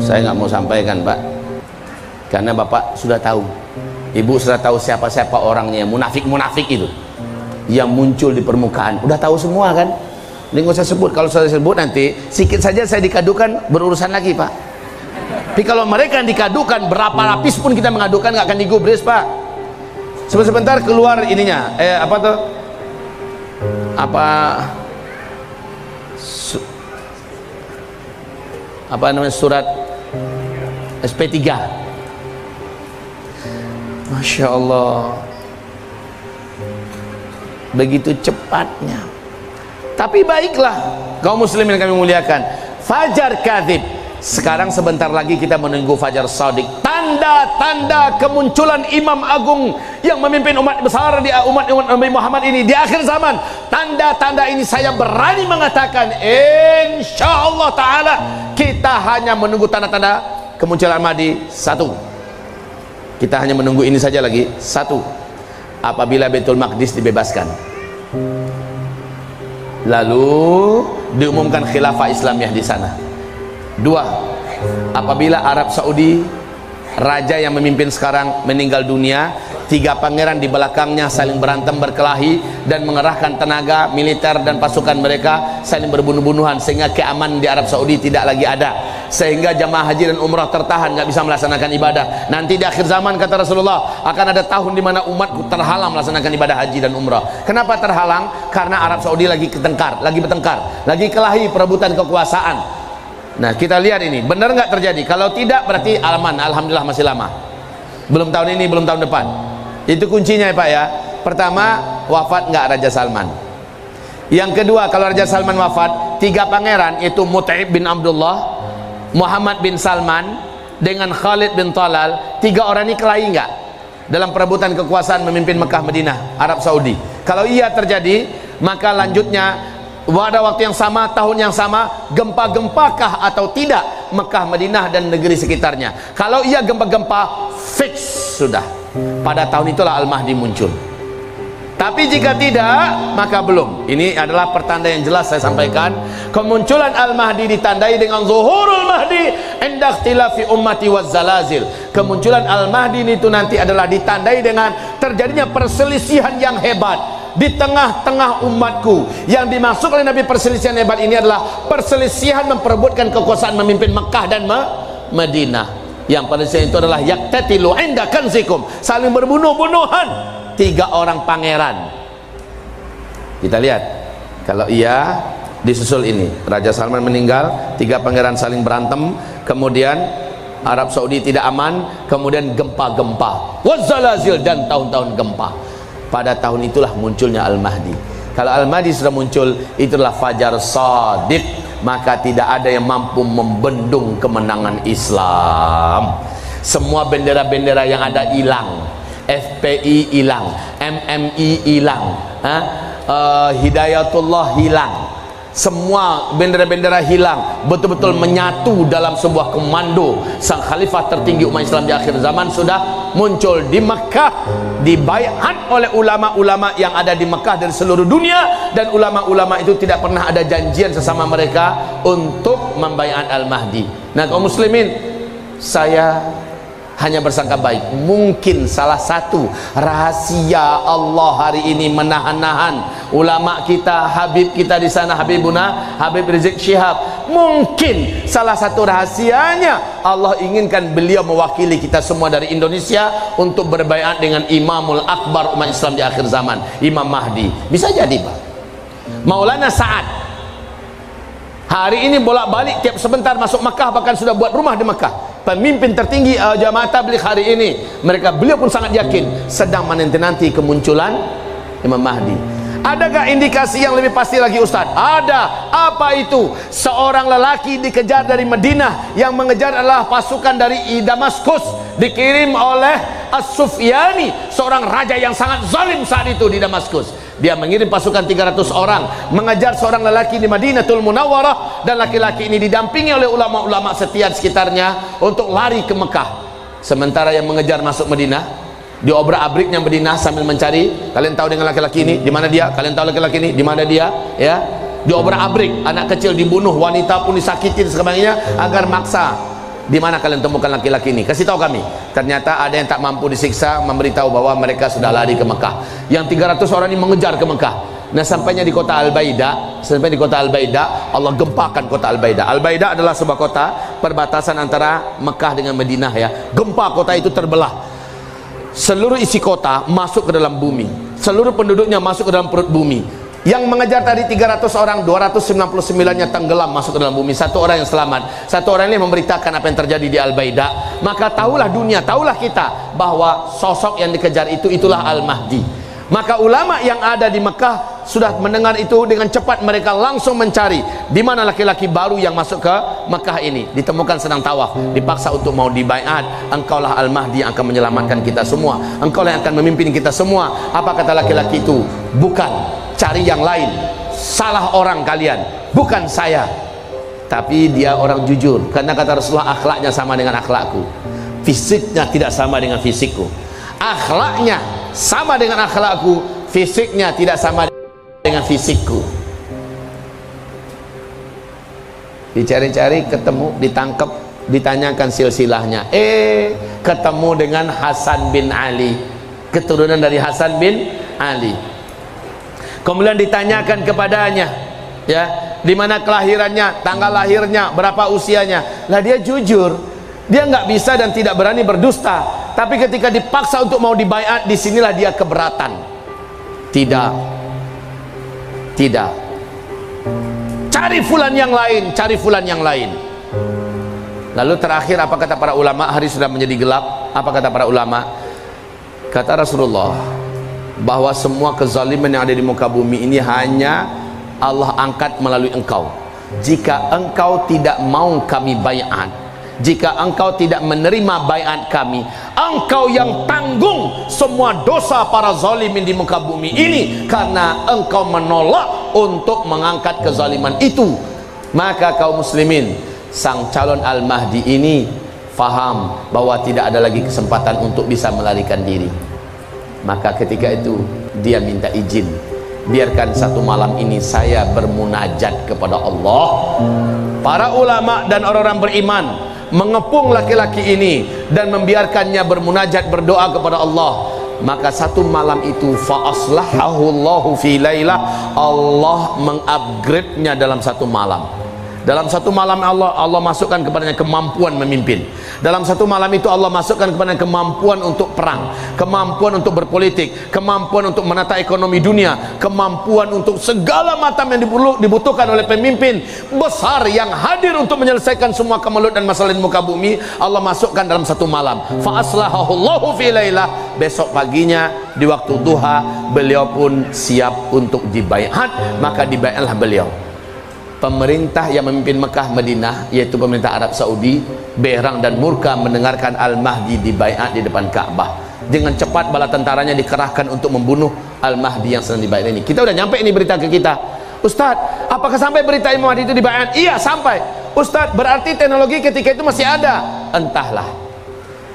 Saya nggak mau sampaikan, Pak, karena Bapak sudah tahu, Ibu sudah tahu siapa-siapa orangnya, munafik-munafik itu yang muncul di permukaan. Udah tahu semua kan? Ini nggak usah sebut. Kalau saya sebut nanti sikit saja saya dikadukan, berurusan lagi, Pak. Tapi kalau mereka yang dikadukan, berapa lapis pun kita mengadukan nggak akan digubris, Pak. Sebentar keluar ininya, apa tuh? Apa namanya, surat SP3. Masya Allah, begitu cepatnya. Tapi baiklah kaum muslimin yang kami muliakan, fajar kadzib. Sekarang sebentar lagi kita menunggu fajar shadiq, tanda-tanda kemunculan imam agung yang memimpin umat besar di umat Nabi Muhammad ini di akhir zaman. Tanda-tanda ini saya berani mengatakan insyaallah taala kita hanya menunggu tanda-tanda kemunculan Mahdi satu. Kita hanya menunggu ini saja lagi, satu, apabila Baitul Maqdis dibebaskan, lalu diumumkan khilafah Islamiyah di sana. Dua, apabila Arab Saudi, raja yang memimpin sekarang meninggal dunia, tiga pangeran di belakangnya saling berantem berkelahi dan mengerahkan tenaga militer dan pasukan mereka saling berbunuh-bunuhan, sehingga keamanan di Arab Saudi tidak lagi ada, sehingga jamaah haji dan umrah tertahan, nggak bisa melaksanakan ibadah. Nanti di akhir zaman kata Rasulullah akan ada tahun di mana umatku terhalang melaksanakan ibadah haji dan umrah. Kenapa terhalang? Karena Arab Saudi lagi bertengkar, lagi kelahi perebutan kekuasaan. Nah, kita lihat ini benar nggak terjadi. Kalau tidak berarti aman, alhamdulillah masih lama. Belum tahun ini, belum tahun depan. Itu kuncinya ya Pak ya. Pertama, wafat nggak Raja Salman. Yang kedua, kalau Raja Salman wafat, tiga pangeran yaitu Mut'ib bin Abdullah, Muhammad bin Salman dengan Khalid bin Talal, tiga orang ini kelahi nggak dalam perebutan kekuasaan memimpin Mekah, Madinah, Arab Saudi? Kalau iya terjadi, maka lanjutnya pada waktu yang sama, tahun yang sama, gempa-gempakah atau tidak Mekah, Madinah dan negeri sekitarnya? Kalau iya gempa-gempa, fix sudah. Pada tahun itulah Al-Mahdi muncul. Tapi jika tidak, maka belum. Ini adalah pertanda yang jelas saya sampaikan. Kemunculan Al-Mahdi ditandai dengan zuhurul Mahdi inda ikhtilafi ummati waz zalazil. Kemunculan Al-Mahdi itu nanti adalah ditandai dengan terjadinya perselisihan yang hebat di tengah-tengah umatku. Yang dimaksud oleh Nabi perselisihan hebat ini adalah perselisihan memperebutkan kekuasaan memimpin Mekah dan Madinah. Yang perselisihan itu adalah yaktatilu inda kanzikum, saling berbunuh-bunuhan tiga orang pangeran. Kita lihat, kalau iya disusul ini, Raja Salman meninggal, tiga pangeran saling berantem, kemudian Arab Saudi tidak aman, kemudian gempa-gempa, wazzalazil, dan tahun-tahun gempa. Pada tahun itulah munculnya Al-Mahdi. Kalau Al-Mahdi sudah muncul, itulah fajar shadiq, maka tidak ada yang mampu membendung kemenangan Islam. Semua bendera-bendera yang ada hilang, FPI hilang, MMI hilang, Hidayatullah hilang, semua bendera-bendera hilang, betul-betul menyatu dalam sebuah komando. Sang khalifah tertinggi umat Islam di akhir zaman sudah muncul di Mekah, dibaiat oleh ulama-ulama yang ada di Mekah dan seluruh dunia, dan ulama-ulama itu tidak pernah ada janjian sesama mereka untuk membaiat Al-Mahdi. Nah kaum muslimin, saya hanya bersangka baik. Mungkin salah satu rahasia Allah hari ini menahan-nahan ulama kita, Habib kita di sana, Habib Rizik Syihab. Mungkin salah satu rahasianya Allah inginkan beliau mewakili kita semua dari Indonesia untuk berbaiat dengan Imamul Akbar umat Islam di akhir zaman, Imam Mahdi. Bisa jadi Pak. Maulana Sa'ad hari ini bolak-balik tiap sebentar masuk Mekah, bahkan sudah buat rumah di Mekah. Pemimpin tertinggi jamaah tabligh hari ini, beliau pun sangat yakin sedang menanti-nanti kemunculan Imam Mahdi. Adakah indikasi yang lebih pasti lagi Ustaz? Ada. Apa itu? Seorang lelaki dikejar dari Madinah, yang mengejar adalah pasukan dari Damaskus, dikirim oleh As-Sufyani, seorang raja yang sangat zalim saat itu di Damaskus. Dia mengirim pasukan 300 orang mengejar seorang lelaki di Madinatul Munawwarah, dan laki-laki ini didampingi oleh ulama-ulama setia di sekitarnya untuk lari ke Mekah. Sementara yang mengejar masuk Madinah, diobrak-abriknya Madinah sambil mencari. Kalian tahu dengan laki-laki ini di mana dia? Kalian tahu laki-laki ini di mana dia? Ya, diobrak-abrik, anak kecil dibunuh, wanita pun disakiti dan sebagainya agar maksa Di mana kalian temukan laki-laki ini? Kasih tahu kami. Ternyata ada yang tak mampu disiksa, memberitahu bahwa mereka sudah lari ke Mekah. Yang 300 orang ini mengejar ke Mekah. Nah, sampainya di kota Al-Baida, Allah gempakan kota Al-Baida. Al-Baida adalah sebuah kota perbatasan antara Mekah dengan Madinah ya. Gempa kota itu terbelah. Seluruh isi kota masuk ke dalam bumi. Seluruh penduduknya masuk ke dalam perut bumi. Yang mengejar tadi 300 orang, 299-nya tenggelam masuk ke dalam bumi. Satu orang yang selamat. Satu orang ini memberitakan apa yang terjadi di Al-Baida. Maka tahulah dunia, tahulah kita bahwa sosok yang dikejar itu itulah Al-Mahdi. Maka ulama yang ada di Mekah sudah mendengar itu, dengan cepat mereka langsung mencari di mana laki-laki baru yang masuk ke Mekah ini. Ditemukan sedang tawaf, dipaksa untuk mau dibaiat. Engkaulah Al-Mahdi yang akan menyelamatkan kita semua. Engkaulah yang akan memimpin kita semua. Apa kata laki-laki itu? Bukan, cari yang lain. Salah orang kalian, bukan saya. Tapi dia orang jujur, karena kata Rasulullah, akhlaknya sama dengan akhlakku, fisiknya tidak sama dengan fisikku. Akhlaknya sama dengan akhlakku, fisiknya tidak sama dengan fisikku. Dicari-cari, ketemu, ditangkap, ditanyakan silsilahnya. Ketemu dengan Hasan bin Ali, keturunan dari Hasan bin Ali. Kemudian ditanyakan kepadanya, ya, di mana kelahirannya, tanggal lahirnya, berapa usianya. Lah dia jujur, dia nggak bisa dan tidak berani berdusta. Tapi ketika dipaksa untuk mau dibaiat, disinilah dia keberatan. Tidak. Cari fulan yang lain, cari fulan yang lain. Lalu terakhir apa kata para ulama? Hari sudah menjadi gelap. Apa kata para ulama? Kata Rasulullah bahwa semua kezaliman yang ada di muka bumi ini hanya Allah angkat melalui engkau. Jika engkau tidak mau kami baiat, jika engkau tidak menerima baiat kami, engkau yang tanggung semua dosa para zalimin di muka bumi ini, karena engkau menolak untuk mengangkat kezaliman itu. Maka kaum muslimin, sang calon Al-Mahdi ini faham bahwa tidak ada lagi kesempatan untuk bisa melarikan diri. Maka ketika itu dia minta izin, biarkan satu malam ini saya bermunajat kepada Allah. Para ulama dan orang-orang beriman mengepung laki-laki ini dan membiarkannya bermunajat, berdoa kepada Allah. Maka satu malam itu fa aslahahu Allahu fi lailah, Allah mengupgrade-nya dalam satu malam. Dalam satu malam Allah masukkan kepadanya kemampuan memimpin. Dalam satu malam itu Allah masukkan kepadanya kemampuan untuk perang, kemampuan untuk berpolitik, kemampuan untuk menata ekonomi dunia, kemampuan untuk segala macam yang dibutuhkan oleh pemimpin besar yang hadir untuk menyelesaikan semua kemelut dan masalah di muka bumi. Allah masukkan dalam satu malam. Fa aslahahu Allahu fi lailah. Besok paginya di waktu duha beliau pun siap untuk dibaiat. Maka dibaiatlah beliau. Pemerintah yang memimpin Mekah Madinah, yaitu pemerintah Arab Saudi, berang dan murka mendengarkan Al-Mahdi dibaiat di depan Ka'bah. Dengan cepat bala tentaranya dikerahkan untuk membunuh Al-Mahdi yang sedang dibaiat ini. Kita udah nyampe ini berita ke kita. Ustadz, apakah sampai berita Imam Mahdi itu dibaiat? Iya, sampai. Ustadz, berarti teknologi ketika itu masih ada. Entahlah.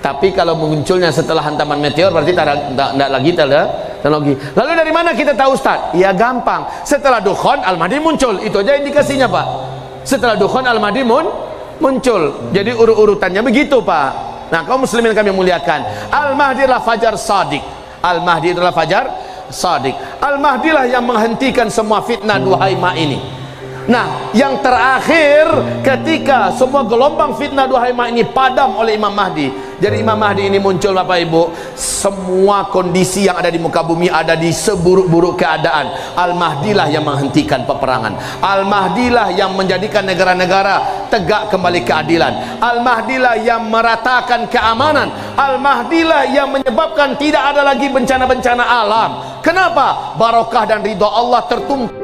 Tapi kalau munculnya setelah hantaman meteor, berarti tidak lagi teknologi. Lalu dari mana kita tahu, Ustaz? Ya gampang. Setelah Dukhan, Al-Mahdi muncul. Itu aja indikasinya, Pak. Setelah Dukhan, Al-Mahdi muncul. Jadi urutannya begitu, Pak. Nah, kaum muslimin kami muliakan, Al-Mahdi adalah Fajar Shadiq. Al-Mahdi adalah Fajar Shadiq. Al-Mahdi lah yang menghentikan semua fitnah duhaima ini. Nah, yang terakhir, ketika semua gelombang fitnah duhaima ini padam oleh Imam Mahdi. Jadi Imam Mahdi ini muncul, Bapak Ibu, semua kondisi yang ada di muka bumi ada di seburuk-buruk keadaan. Al-Mahdi lah yang menghentikan peperangan. Al-Mahdi lah yang menjadikan negara-negara tegak kembali keadilan. Al-Mahdi lah yang meratakan keamanan. Al-Mahdi lah yang menyebabkan tidak ada lagi bencana-bencana alam. Kenapa? Barokah dan ridha Allah tertumpah